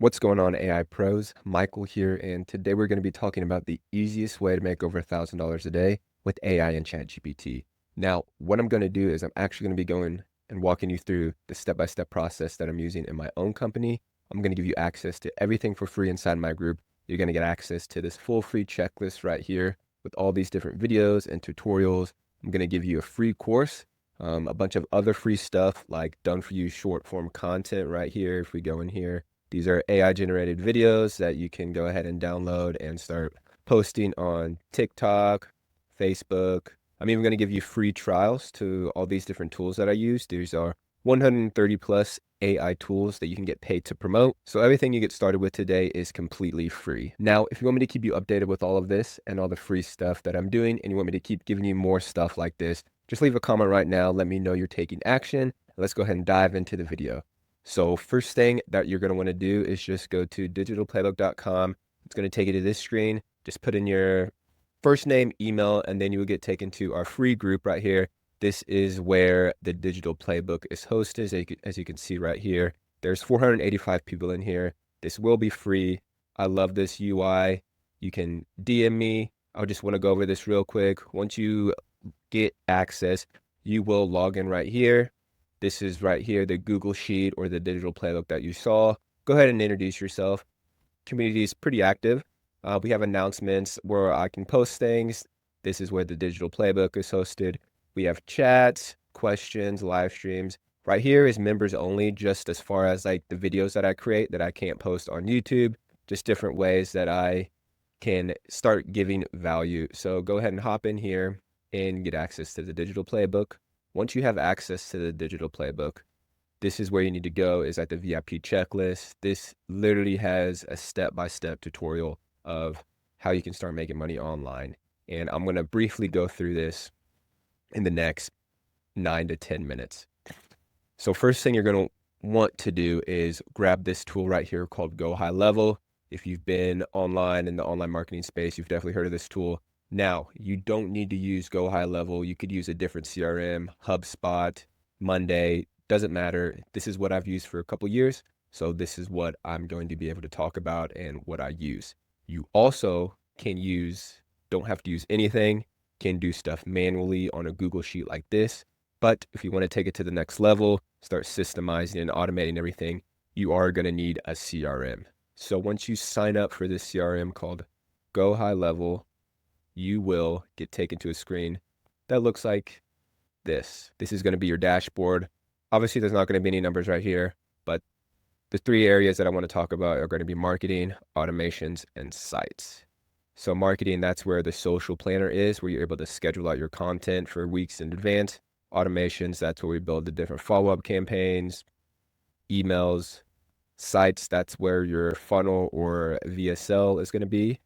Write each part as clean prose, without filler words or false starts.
What's going on, AI pros? Michael here, and today we're going to be talking about the easiest way to make over $1,000 a day with AI and ChatGPT. Now, what I'm going to do is I'm actually going to be going and walking you through the step-by-step process that I'm using in my own company. I'm going to give you access to everything for free inside my group. You're going to get access to this full free checklist right here with all these different videos and tutorials. I'm going to give you a free course, a bunch of other free stuff like done for you short form content right here. If we go in here, these are AI generated videos that you can go ahead and download and start posting on TikTok, Facebook. I'm even going to give you free trials to all these different tools that I use. These are 130 plus AI tools that you can get paid to promote. So everything you get started with today is completely free. Now, if you want me to keep you updated with all of this and all the free stuff that I'm doing, and you want me to keep giving you more stuff like this, just leave a comment right now. Let me know you're taking action. Let's go ahead and dive into the video. So first thing that you're going to want to do is just go to digitalplaybook.com. It's going to take you to this screen. Just put in your first name, email, and then you will get taken to our free group right here. This is where the digital playbook is hosted. As you can see right here, there's 485 people in here. This will be free. I love this UI. You can DM me. I just want to go over this real quick. Once you get access, you will log in right here. This is right here, the Google Sheet or the digital playbook that you saw. Go ahead and introduce yourself. Community is pretty active. We have announcements where I can post things. This is where the digital playbook is hosted. We have chats, questions, live streams. Right here is members only, just as far as like the videos that I create that I can't post on YouTube, just different ways that I can start giving value. So go ahead and hop in here and get access to the digital playbook. Once you have access to the digital playbook, this is where you need to go, is at the VIP checklist. This literally has a step-by-step tutorial of how you can start making money online. And I'm going to briefly go through this in the next 9 to 10 minutes. So first thing you're going to want to do is grab this tool right here called Go High Level. If you've been online in the online marketing space, you've definitely heard of this tool. Now, you don't need to use Go High Level. You could use a different CRM, HubSpot, Monday, doesn't matter. This is what I've used for a couple years. So this is what I'm going to be able to talk about and what I use. You also don't have to use anything, can do stuff manually on a Google Sheet like this. But if you want to take it to the next level, start systemizing and automating everything, you are going to need a CRM. So once you sign up for this CRM called Go High Level, you will get taken to a screen that looks like this. This is going to be your dashboard. Obviously, there's not going to be any numbers right here, but the three areas that I want to talk about are going to be marketing, automations, and sites. So marketing, that's where the social planner is, where you're able to schedule out your content for weeks in advance. Automations, that's where we build the different follow-up campaigns, emails. Sites, that's where your funnel or VSL is going to be.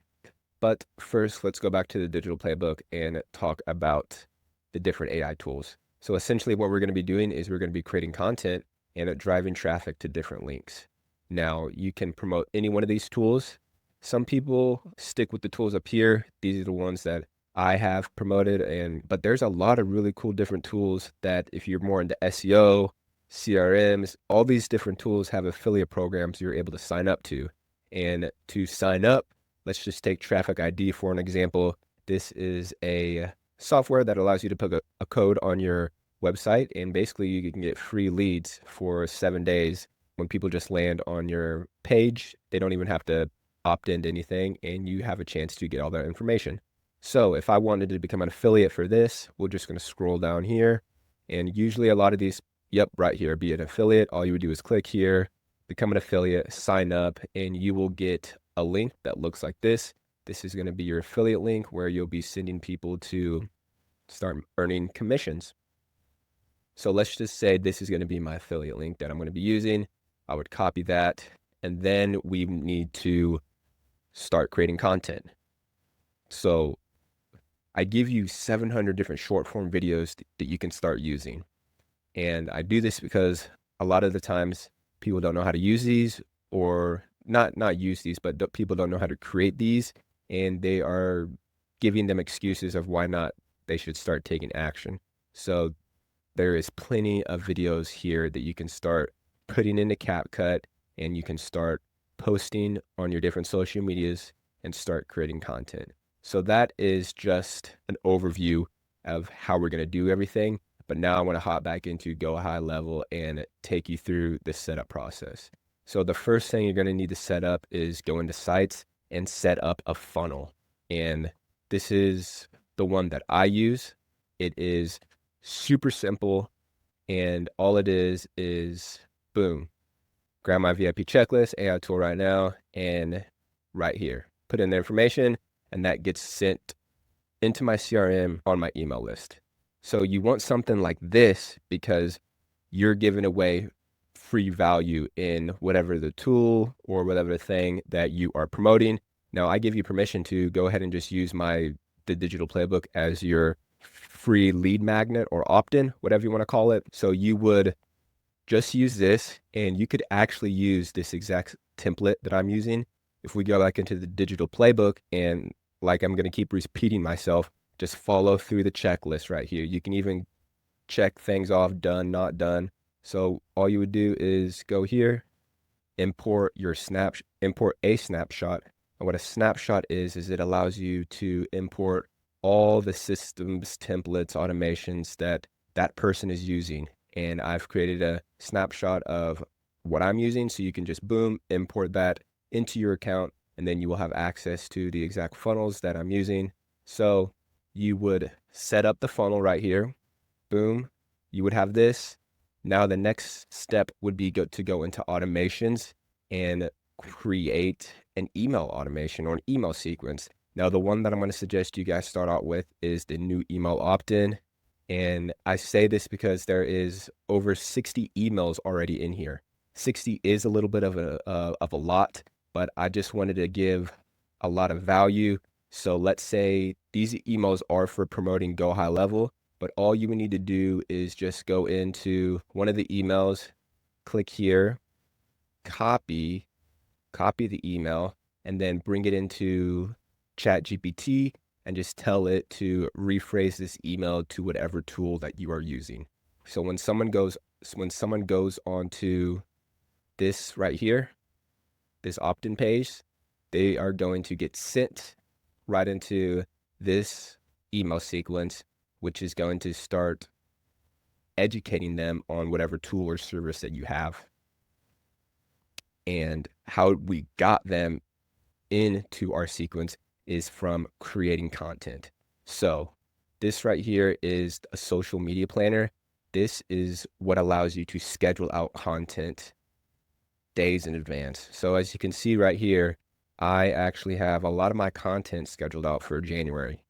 But first, let's go back to the digital playbook and talk about the different AI tools. So essentially what we're going to be doing is we're going to be creating content and driving traffic to different links. Now, you can promote any one of these tools. Some people stick with the tools up here. These are the ones that I have promoted, but there's a lot of really cool different tools that if you're more into SEO, CRMs, all these different tools have affiliate programs you're able to sign up to. And to sign up, let's just take Traffic ID for an example. This is a software that allows you to put a code on your website, and basically you can get free leads for 7 days. When people just land on your page, they don't even have to opt into anything, and you have a chance to get all that information. So if I wanted to become an affiliate for this, we're just going to scroll down here, and usually a lot of these, right here, be an affiliate. All you would do is click here, become an affiliate, sign up, and you will get a link that looks like this. This is going to be your affiliate link where you'll be sending people to start earning commissions. So let's just say this is going to be my affiliate link that I'm going to be using. I would copy that, and then we need to start creating content. So I give you 700 different short form videos that you can start using. And I do this because a lot of the times people don't know how to use these, or not use these, but people don't know how to create these, and they are giving them excuses of why not they should start taking action. So there is plenty of videos here that you can start putting into CapCut, and you can start posting on your different social medias and start creating content. So that is just an overview of how we're going to do everything. But now I want to hop back into go high level and take you through the setup process. So the first thing you're going to need to set up is go into sites and set up a funnel. And this is the one that I use. It is super simple. And all it is boom, grab my VIP checklist, AI tool right now, and right here, put in the information, and that gets sent into my CRM on my email list. So you want something like this because you're giving away free value in whatever the tool or whatever the thing that you are promoting. Now, I give you permission to go ahead and just use the digital playbook as your free lead magnet or opt-in, whatever you want to call it. So you would just use this, and you could actually use this exact template that I'm using. If we go back into the digital playbook, and like I'm going to keep repeating myself, just follow through the checklist right here. You can even check things off, done, not done. So all you would do is go here, import a snapshot. And what a snapshot is it allows you to import all the systems, templates, automations that person is using. And I've created a snapshot of what I'm using. So you can just boom, import that into your account, and then you will have access to the exact funnels that I'm using. So you would set up the funnel right here. Boom, you would have this. Now the next step would be to go into automations and create an email automation or an email sequence. Now the one that I'm going to suggest you guys start out with is the new email opt-in. And I say this because there is over 60 emails already in here. 60 is a little bit of a lot, but I just wanted to give a lot of value. So let's say these emails are for promoting Go High Level, but all you would need to do is just go into one of the emails, click here, copy the email, and then bring it into ChatGPT and just tell it to rephrase this email to whatever tool that you are using. So when someone goes onto this right here, this opt-in page, they are going to get sent right into this email sequence, which is going to start educating them on whatever tool or service that you have. And how we got them into our sequence is from creating content. So this right here is a social media planner. This is what allows you to schedule out content days in advance. So as you can see right here, I actually have a lot of my content scheduled out for January.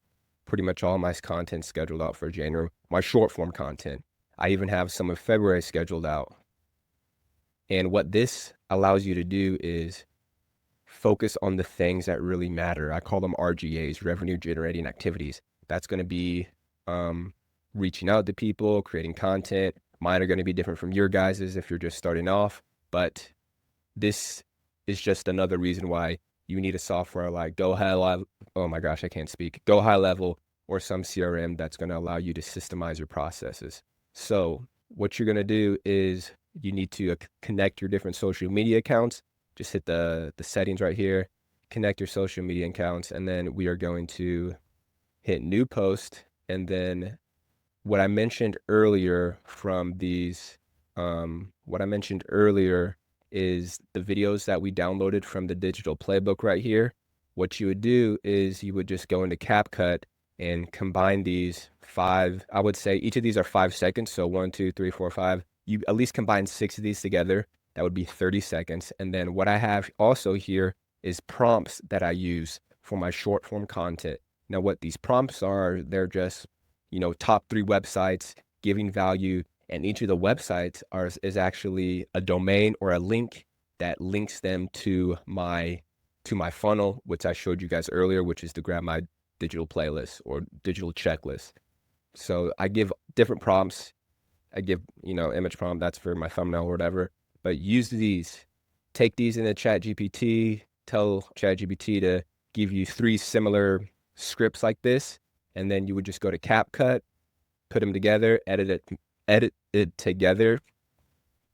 Pretty much all my content scheduled out for January, my short form content. I even have some of February scheduled out. And what this allows you to do is focus on the things that really matter. I call them RGAs, revenue generating activities. That's going to be reaching out to people, creating content. Mine are going to be different from your guys's if you're just starting off, but this is just another reason why you need a software like Go High Level. Oh my gosh, I can't speak. Go High Level or some CRM that's going to allow you to systemize your processes. So what you're going to do is you need to connect your different social media accounts. Just hit the settings right here, connect your social media accounts, and then we are going to hit new post. And then what I mentioned earlier from these, what I mentioned earlier is the videos that we downloaded from the digital playbook right here. What you would do is you would just go into CapCut and combine these 5, I would say each of these are 5 seconds. So 1, 2, 3, 4, 5. You at least combine 6 of these together. That would be 30 seconds. And then what I have also here is prompts that I use for my short form content. Now, what these prompts are, they're just, top 3 websites giving value. And each of the websites is actually a domain or a link that links them to my funnel, which I showed you guys earlier, which is to grab my digital playlist or digital checklist. So I give different prompts. I give, image prompt, that's for my thumbnail or whatever. But use these, take these into ChatGPT, tell ChatGPT to give you 3 similar scripts like this, and then you would just go to CapCut, put them together, edit it together,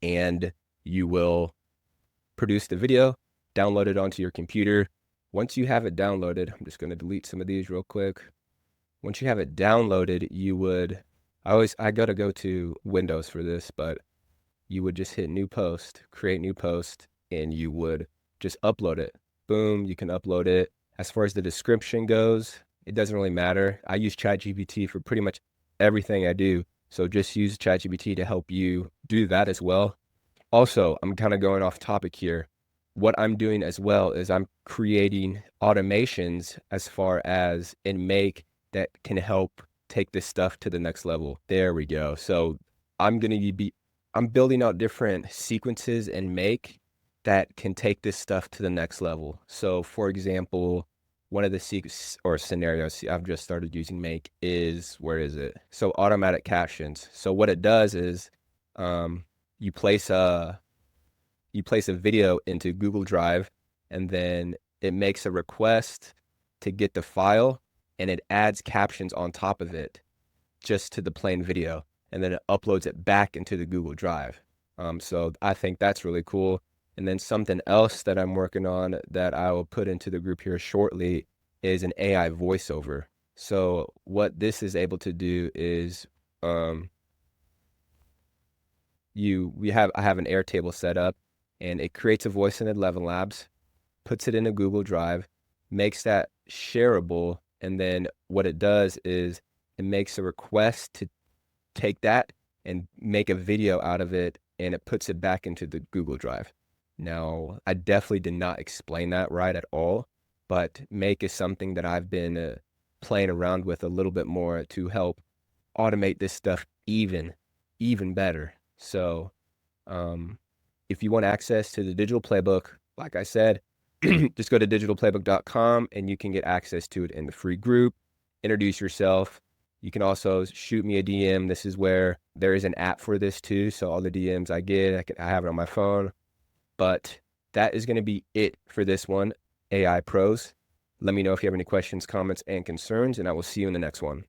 and you will produce the video. download it onto your computer. Once you have it downloaded, I'm just going to delete some of these real quick. Once you have it downloaded, you would, I gotta go to Windows for this, but you would just hit new post, create new post, and you would just upload it. Boom, you can upload it. As far as the description goes, it doesn't really matter. I use ChatGPT for pretty much everything I do. So just use ChatGPT to help you do that as well. Also, I'm kind of going off topic here. What I'm doing as well is I'm creating automations as far as in Make that can help take this stuff to the next level. There we go. So I'm building out different sequences in Make that can take this stuff to the next level. So for example, one of the scenarios I've just started using Make is, where is it? So automatic captions. So what it does is you place a video into Google Drive, and then it makes a request to get the file, and it adds captions on top of it just to the plain video, and then it uploads it back into the Google Drive. So I think that's really cool. And then something else that I'm working on that I will put into the group here shortly is an AI voiceover. So what this is able to do is I have an Airtable set up, and it creates a voice in ElevenLabs, puts it in a Google Drive, makes that shareable, and then what it does is it makes a request to take that and make a video out of it, and it puts it back into the Google Drive. Now, I definitely did not explain that right at all, but Make is something that I've been playing around with a little bit more to help automate this stuff even better. So if you want access to the digital playbook, like I said, just go to digitalplaybook.com and you can get access to it in the free group. Introduce yourself. You can also shoot me a DM. This is where there is an app for this too. So all the DMs I get, I have it on my phone. But that is going to be it for this one, AI Pros. Let me know if you have any questions, comments, and concerns, and I will see you in the next one.